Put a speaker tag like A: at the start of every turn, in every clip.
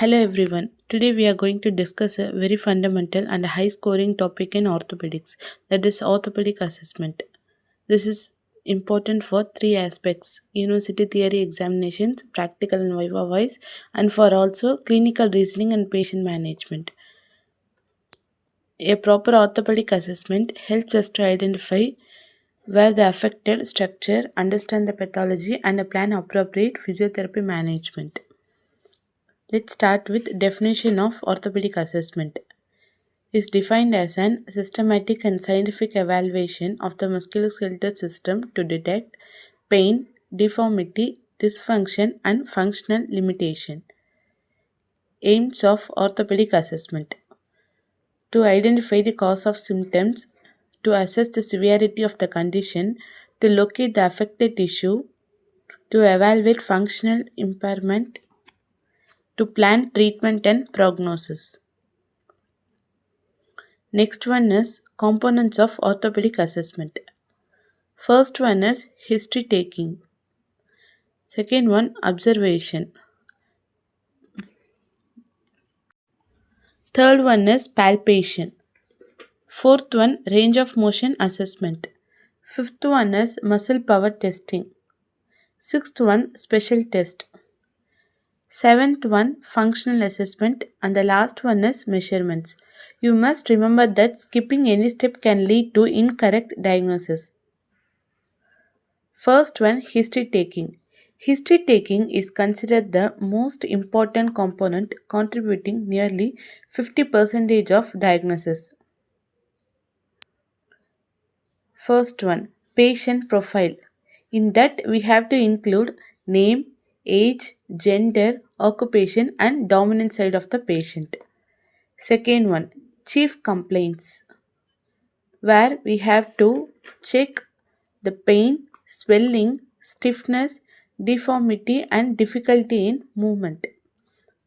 A: Hello everyone. Today we are going to discuss a very fundamental and high scoring topic in orthopedics, that is orthopedic assessment. This is important for three aspects: university theory examinations, practical and viva voice, and for also clinical reasoning and patient management. A proper orthopedic assessment helps us to identify where the affected structure, understand the pathology, and plan appropriate physiotherapy management. Let's start with definition of orthopedic assessment. Is defined as an systematic and scientific evaluation of the musculoskeletal system to detect pain, deformity, dysfunction, and functional limitation. Aims of orthopedic assessment: to identify the cause of symptoms, to assess the severity of the condition, to locate the affected tissue, to evaluate functional impairment, to plan treatment and prognosis. Next one is components of orthopedic assessment. First one is history taking. Second one, observation. Third one is palpation. Fourth one, range of motion assessment. Fifth one is muscle power testing. Sixth one, special test. Seventh one, functional assessment. And the last one is measurements. You must remember that skipping any step can lead to incorrect diagnosis. First one, history taking. History taking is considered the most important component, contributing nearly 50% of diagnosis. First one, patient profile. In that we have to include name, age, gender, occupation and dominant side of the patient. Second one, chief complaints, where we have to check the pain, swelling, stiffness, deformity, and difficulty in movement.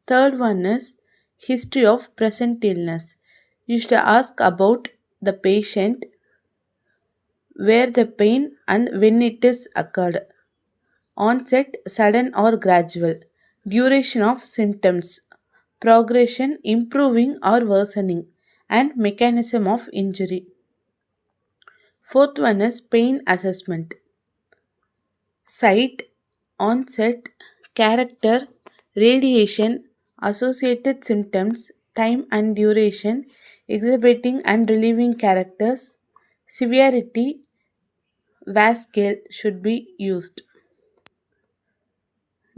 A: Third one is history of present illness. You should ask about the patient, where the pain and when it is occurred, onset sudden or gradual, duration of symptoms, progression improving or worsening, and mechanism of injury. Fourth one is pain assessment. Site, onset, character, radiation, associated symptoms, time and duration, exhibiting and relieving characters, severity, VAS scale should be used.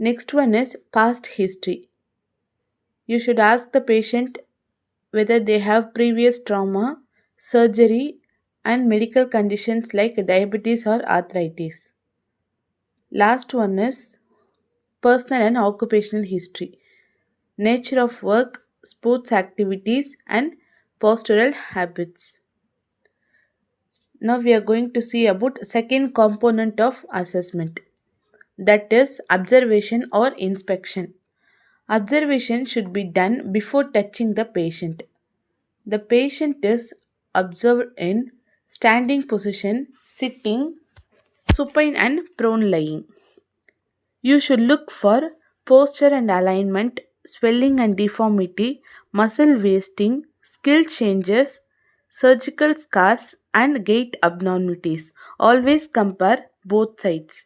A: Next one is past history. You should ask the patient whether they have previous trauma, surgery, and medical conditions like diabetes or arthritis. Last one is personal and occupational history, nature of work, sports activities, and postural habits. Now we are going to see about second component of assessment, that is observation or inspection. Observation should be done before touching the patient. The patient is observed in standing position, sitting, supine and prone lying. You should look for posture and alignment, swelling and deformity, muscle wasting, skill changes, surgical scars, and gait abnormalities. Always compare both sides.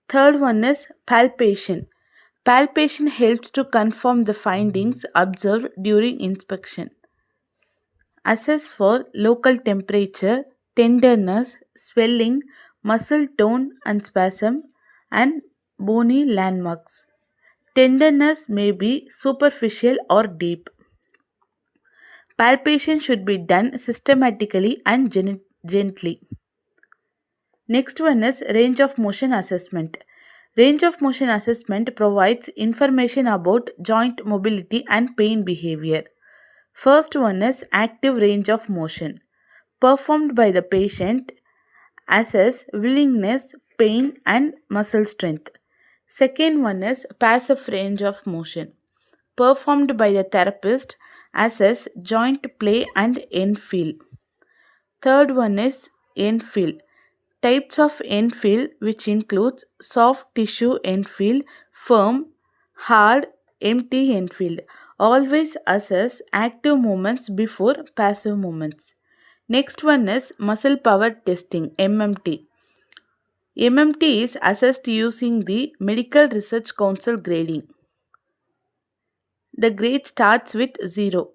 A: Third one is palpation. Palpation helps to confirm the findings observed during inspection. Assess for local temperature, tenderness, swelling, muscle tone and spasm, and bony landmarks. Tenderness may be superficial or deep. Palpation should be done systematically and gently. Next one is range of motion assessment. Range of motion assessment provides information about joint mobility and pain behavior. First one is active range of motion, performed by the patient, assess willingness, pain, and muscle strength. Second one is passive range of motion, performed by the therapist, assess joint play and end feel. Third one is end feel. Types of end feel, which includes soft tissue end feel, firm, hard, empty infield. Always assess active movements before passive movements. Next one is muscle power testing, MMT. MMT is assessed using the Medical Research Council grading. The grade starts with 0.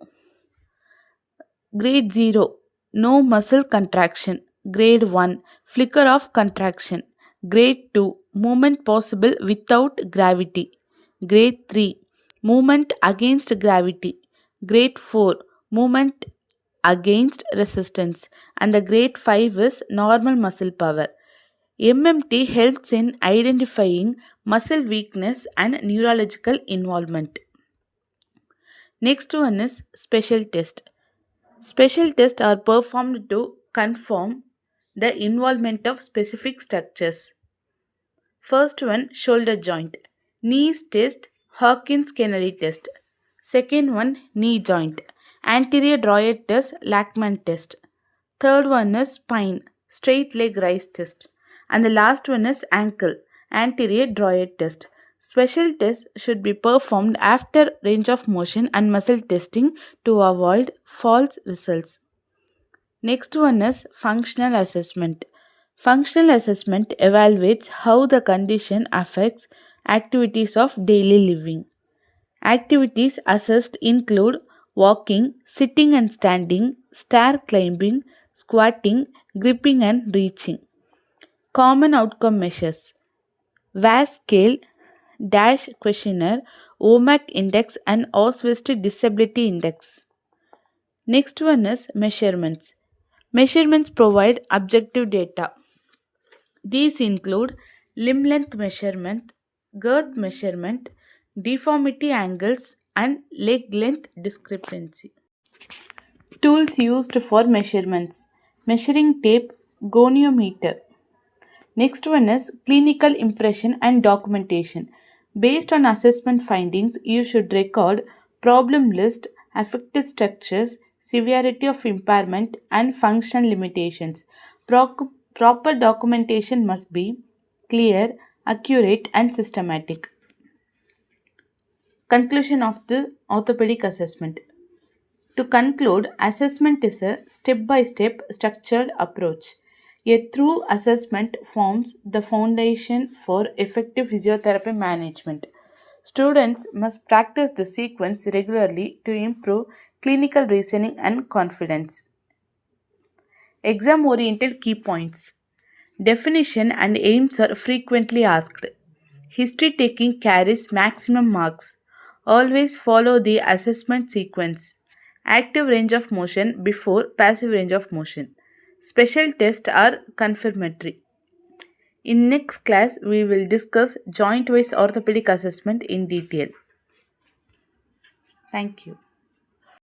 A: Grade 0, no muscle contraction. Grade 1, flicker of contraction. Grade 2, movement possible without gravity. Grade 3, movement against gravity. Grade 4, movement against resistance. And the grade 5 is normal muscle power. MMT helps in identifying muscle weakness and neurological involvement. Next one is special test. Special tests are performed to confirm the involvement of specific structures. First one, shoulder joint. Knees test, Hawkins-Kennedy test. Second one, knee joint. Anterior drawer test, Lachman test. Third one is spine, straight leg rise test. And the last one is ankle, anterior drawer test. Special tests should be performed after range of motion and muscle testing to avoid false results. Next one is functional assessment. Functional assessment evaluates how the condition affects activities of daily living. Activities assessed include walking, sitting and standing, stair climbing, squatting, gripping and reaching. Common outcome measures: VAS scale, DASH questionnaire, OMAC index, and Oswest disability index. Next one is measurements. Measurements provide objective data. These include limb length measurement, girth measurement, deformity angles, and leg length discrepancy. Tools used for measurements: measuring tape, goniometer. Next one is clinical impression and documentation. Based on assessment findings, you should record problem list, affected structures, severity of impairment, and functional limitations. Proper documentation must be clear, accurate, and systematic. Conclusion of the orthopedic assessment. To conclude, assessment is a step by step structured approach. A thorough assessment forms the foundation for effective physiotherapy management. Students must practice the sequence regularly to improve clinical reasoning and confidence. Exam oriented key points. Definition and aims are frequently asked. History taking carries maximum marks. Always follow the assessment sequence. Active range of motion before passive range of motion. Special tests are confirmatory. In next class, we will discuss joint-wise orthopedic assessment in detail. Thank you.